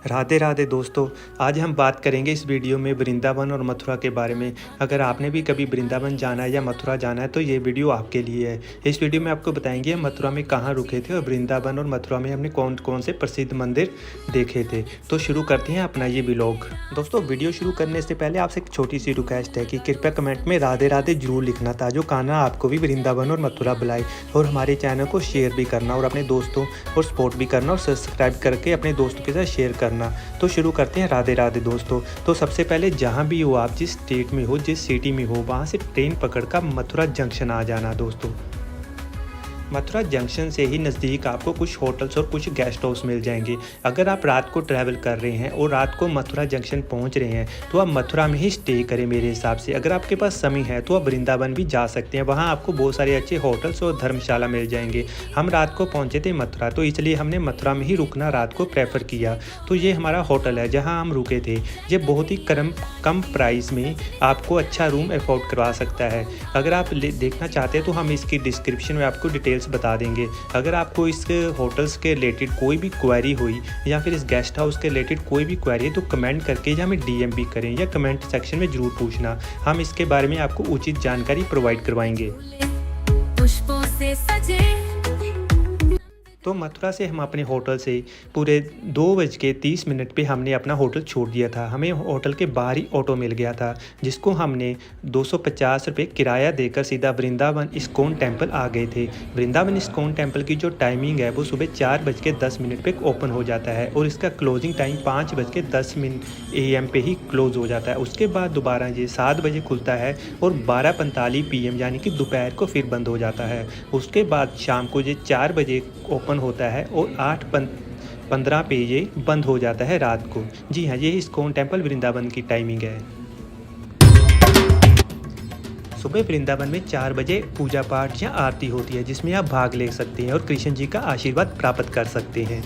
राधे राधे दोस्तों। आज हम बात करेंगे इस वीडियो में वृंदावन और मथुरा के बारे में। अगर आपने भी कभी वृंदावन जाना है या मथुरा जाना है तो ये वीडियो आपके लिए है। इस वीडियो में आपको बताएंगे हम मथुरा में कहाँ रुके थे और वृंदावन और मथुरा में हमने कौन कौन से प्रसिद्ध मंदिर देखे थे। तो शुरू करते हैं अपना ये व्लॉग। दोस्तों, वीडियो शुरू करने से पहले आपसे एक छोटी सी रिक्वेस्ट है कि कृपया कमेंट में राधे राधे जरूर लिखना था जो कान्हा आपको भी वृंदावन और मथुरा बुलाए, और हमारे चैनल को शेयर भी करना और अपने दोस्तों और सपोर्ट भी करना और सब्सक्राइब करके अपने दोस्तों के साथ शेयर करना। तो शुरू करते हैं राधे राधे दोस्तों। तो सबसे पहले जहां भी हो आप, जिस स्टेट में हो, जिस सिटी में हो, वहां से ट्रेन पकड़कर मथुरा जंक्शन आ जाना दोस्तों। मथुरा जंक्शन से ही नज़दीक आपको कुछ होटल्स और कुछ गेस्ट हाउस मिल जाएंगे। अगर आप रात को ट्रैवल कर रहे हैं और रात को मथुरा जंक्शन पहुंच रहे हैं तो आप मथुरा में ही स्टे करें मेरे हिसाब से। अगर आपके पास समय है तो आप वृंदावन भी जा सकते हैं, वहां आपको बहुत सारे अच्छे होटल्स और धर्मशाला मिल जाएंगे। हम रात को पहुंचे थे मथुरा, तो इसलिए हमने मथुरा में ही रुकना रात को प्रेफर किया। तो ये हमारा होटल है जहाँ हम रुके थे। ये बहुत ही कम प्राइस में आपको अच्छा रूम अफोर्ड करवा सकता है। अगर आप देखना चाहते हैं तो हम इसकी डिस्क्रिप्शन में आपको डिटेल्स बता देंगे। अगर आपको इस होटल्स के रिलेटेड कोई भी क्वेरी हुई या फिर इस गेस्ट हाउस के रिलेटेड कोई भी क्वेरी है तो कमेंट करके या हमें डीएम भी करें या कमेंट सेक्शन में ज़रूर पूछना। हम इसके बारे में आपको उचित जानकारी प्रोवाइड करवाएंगे। पुष्पों से सजे। तो मथुरा से हम अपने होटल से पूरे 2:30 पे हमने अपना होटल छोड़ दिया था। हमें होटल के बाहर ही ऑटो मिल गया था जिसको हमने 250 रुपये किराया देकर सीधा वृंदावन इस्कॉन टेम्पल आ गए थे। वृंदावन इस्कॉन टेम्पल की जो टाइमिंग है वो सुबह 4:10 पे ओपन हो जाता है और इसका क्लोजिंग टाइम 5:10 AM पे ही क्लोज हो जाता है। उसके बाद दोबारा ये 7 बजे खुलता है और 12:45 PM यानी कि दोपहर को फिर बंद हो जाता है। उसके बाद शाम को ये 4 बजे ओपन होता है और 8:15 पे ये बंद हो जाता है रात को। जी हाँ, ये इस्कॉन टेम्पल वृंदावन की टाइमिंग है। सुबह वृंदावन में 4 बजे पूजा पाठ या आरती होती है जिसमें आप भाग ले सकते हैं और कृष्ण जी का आशीर्वाद प्राप्त कर सकते हैं।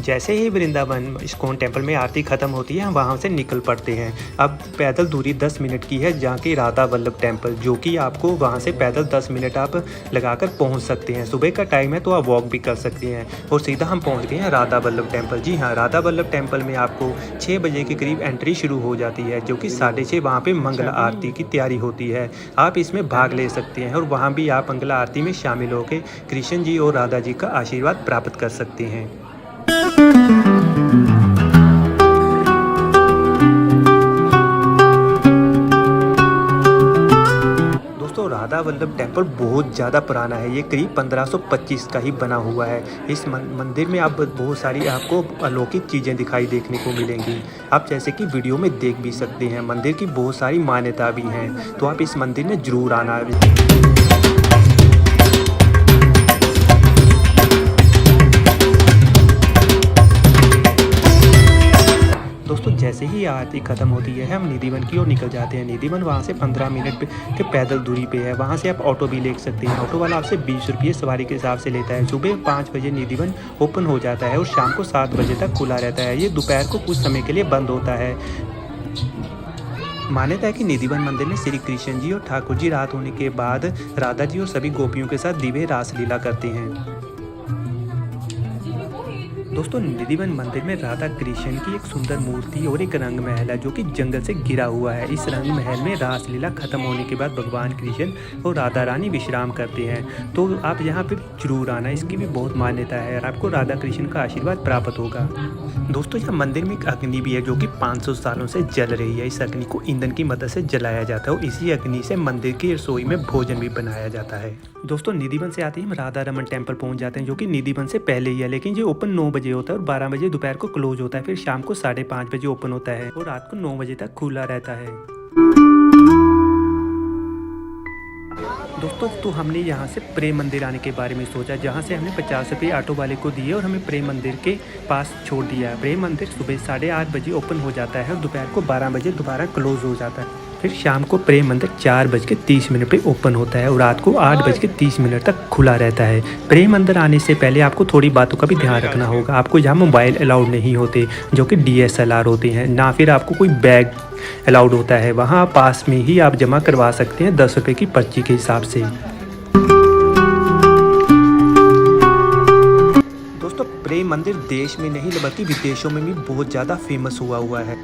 जैसे ही वृंदावन इस्कॉन टेम्पल में आरती ख़त्म होती है हम वहाँ से निकल पड़ते हैं। अब पैदल दूरी 10 मिनट की है जहाँ की राधा वल्लभ टेम्पल, जो कि आपको वहाँ से पैदल 10 मिनट आप लगाकर पहुँच सकते हैं। सुबह का टाइम है तो आप वॉक भी कर सकते हैं और सीधा हम पहुँच गए हैं राधा वल्लभ टेम्पल। जी हाँ, राधा वल्लभ टेम्पल में आपको 6 बजे के करीब एंट्री शुरू हो जाती है, जो कि 6:30 वहाँ पर मंगला आरती की तैयारी होती है। आप इसमें भाग ले सकते हैं और वहाँ भी आप मंगला आरती में शामिल होकर कृष्ण जी और राधा जी का आशीर्वाद प्राप्त कर सकते हैं। दोस्तों, राधा वल्लभ टेम्पल बहुत ज़्यादा पुराना है। ये करीब 1525 का ही बना हुआ है। इस मंदिर में आप बहुत सारी आपको अलौकिक चीज़ें दिखाई देखने को मिलेंगी। आप जैसे कि वीडियो में देख भी सकते हैं, मंदिर की बहुत सारी मान्यता भी हैं, तो आप इस मंदिर में ज़रूर आना है। दोस्तों, जैसे ही आरती ख़त्म होती है हम निधिवन की ओर निकल जाते हैं। निधिवन वहाँ से 15 मिनट के पैदल दूरी पे है। वहाँ से आप ऑटो भी ले सकते हैं। ऑटो वाला आपसे 20 रुपये सवारी के हिसाब से लेता है। सुबह 5 बजे निधिवन ओपन हो जाता है और शाम को 7 बजे तक खुला रहता है। ये दोपहर को कुछ समय के लिए बंद होता है। मान्यता है कि निधिवन मंदिर में श्री कृष्ण जी और ठाकुर जी रात होने के बाद राधा जी और सभी गोपियों के साथ दिव्य रासलीला करते हैं। दोस्तों, निधिवन मंदिर में राधा कृष्ण की एक सुंदर मूर्ति और एक रंग महल है जो कि जंगल से घिरा हुआ है। इस रंग महल में रासलीला खत्म होने के बाद भगवान कृष्ण और राधा रानी विश्राम करते हैं। तो आप यहाँ पे जरूर आना, इसकी भी बहुत मान्यता है और आपको राधा कृष्ण का आशीर्वाद प्राप्त होगा। दोस्तों, यहाँ मंदिर में एक अग्नि भी है जो कि 500 सालों से जल रही है। इस अग्नि को ईंधन की मदद से जलाया जाता है और इसी अग्नि से मंदिर की रसोई में भोजन भी बनाया जाता है। दोस्तों, निधिवन से आते ही हम राधा रमन टेम्पल पहुँच जाते हैं जो कि निधिवन से पहले ही है, लेकिन ये ओपन 9 बजे होता है और 12 बजे दोपहर को क्लोज होता है। फिर शाम को 5:30 बजे ओपन होता है और रात को 9 बजे तक खुला रहता है। दोस्तों, तो हमने यहाँ से प्रेम मंदिर आने के बारे में सोचा, जहाँ से हमने 50 रुपये ऑटो वाले को दिए और हमें प्रेम मंदिर के पास छोड़ दिया। प्रेम मंदिर सुबह 8:30 बजे ओपन हो जाता है और दोपहर को 12 बजे दोबारा क्लोज हो जाता है। फिर शाम को प्रेम मंदिर 4:30 पे ओपन होता है और रात को 8:30 तक खुला रहता है। प्रेम मंदिर आने से पहले आपको थोड़ी बातों का भी ध्यान रखना होगा। आपको यहाँ मोबाइल अलाउड नहीं होते, जो कि DSLR होते हैं, ना फिर आपको कोई बैग अलाउड होता है। वहाँ पास में ही आप जमा करवा सकते हैं 10 रुपये की पर्ची के हिसाब से। दोस्तों, प्रेम मंदिर देश में नहीं बल्कि विदेशों में भी बहुत ज़्यादा फेमस हुआ है।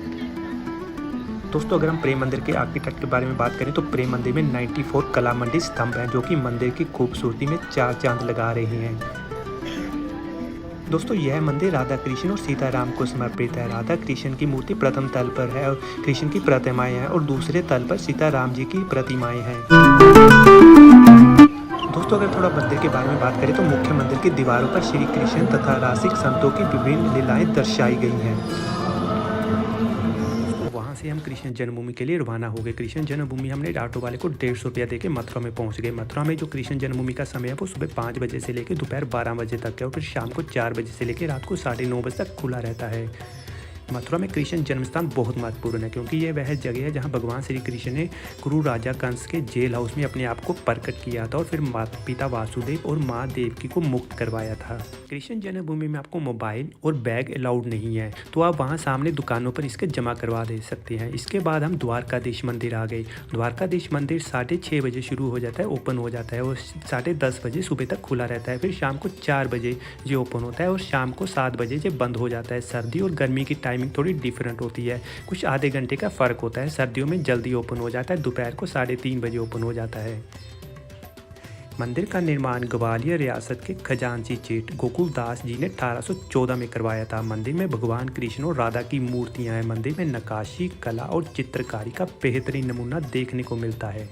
दोस्तों, अगर हम प्रेम मंदिर के आर्किटेक्ट के बारे में बात करें तो प्रेम मंदिर में 94 कला मंडी स्तंभ हैं, जो कि मंदिर की खूबसूरती में 4 चांद लगा रहे हैं। दोस्तों, यह मंदिर राधा कृष्ण और सीताराम को समर्पित है। राधा कृष्ण की मूर्ति प्रथम तल पर है और कृष्ण की प्रतिमाएं हैं और दूसरे तल पर सीताराम जी की प्रतिमाएं हैं। दोस्तों, अगर थोड़ा मंदिर के बारे में बात करें तो मुख्य मंदिर की दीवारों पर श्री कृष्ण तथा रासिक संतों की विभिन्न लीलाएं दर्शाई गई हैं। वहाँ से हम कृष्ण जन्मभूमि के लिए रवाना हो गए। कृष्ण जन्मभूमि हमने ऑटो वाले को 150 रुपया देके मथुरा में पहुँच गए। मथुरा में जो कृष्ण जन्मभूमि का समय है वो सुबह 5 बजे से लेकर दोपहर 12 बजे तक है और फिर शाम को 4 बजे से लेकर रात को 9:30 बजे तक खुला रहता है। मथुरा में कृष्ण जन्मस्थान बहुत महत्वपूर्ण है, क्योंकि यह वह जगह है जहां भगवान श्री कृष्ण ने गुरु राजा कंस के जेल हाउस में अपने आप को प्रकट किया था और फिर माता पिता वासुदेव और माँ देवकी को मुक्त करवाया था। कृष्ण जन्मभूमि में आपको मोबाइल और बैग अलाउड नहीं है, तो आप वहां सामने दुकानों पर इसके जमा करवा दे सकते हैं। इसके बाद हम द्वारकाधीश मंदिर आ गए। द्वारकाधीश मंदिर 6:30 बजे शुरू हो जाता है, ओपन हो जाता है और 10:30 बजे सुबह तक खुला रहता है। फिर शाम को 4 बजे ये ओपन होता है और शाम को 7 बजे ये बंद हो जाता है। सर्दी और गर्मी की टाइमिंग थोड़ी डिफरेंट होती है, कुछ आधे घंटे का फ़र्क होता है। सर्दियों में जल्दी ओपन हो जाता है, दोपहर को 3:30 बजे ओपन हो जाता है। मंदिर का निर्माण ग्वालियर रियासत के खजांची जेठ गोकुलदास जी ने 1814 में करवाया था। मंदिर में भगवान कृष्ण और राधा की मूर्तियां हैं। मंदिर में नक्काशी कला और चित्रकारी का बेहतरीन नमूना देखने को मिलता है।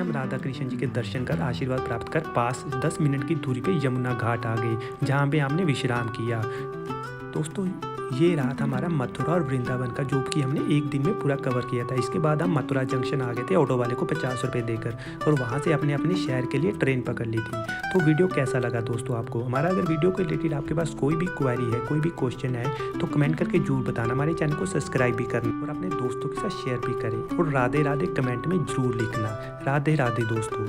राधा कृष्ण जी के दर्शन कर आशीर्वाद प्राप्त कर पास 10 मिनट की दूरी पे यमुना घाट आ गए, जहाँ पे हमने विश्राम किया। दोस्तों, ये रहा था हमारा मथुरा और वृंदावन का, जो कि हमने एक दिन में पूरा कवर किया था। इसके बाद हम मथुरा जंक्शन आ गए थे ऑटो वाले को 50 रुपये देकर और वहाँ से अपने अपने शहर के लिए ट्रेन पकड़ ली थी। तो वीडियो कैसा लगा दोस्तों आपको? हमारा अगर वीडियो के रिलेटेड आपके पास कोई भी क्वेरी है, कोई भी क्वेश्चन है, तो कमेंट करके जरूर बताना। हमारे चैनल को सब्सक्राइब भी करना और अपने दोस्तों के साथ शेयर भी करें और राधे राधे कमेंट में जरूर लिखना। राधे राधे दोस्तों।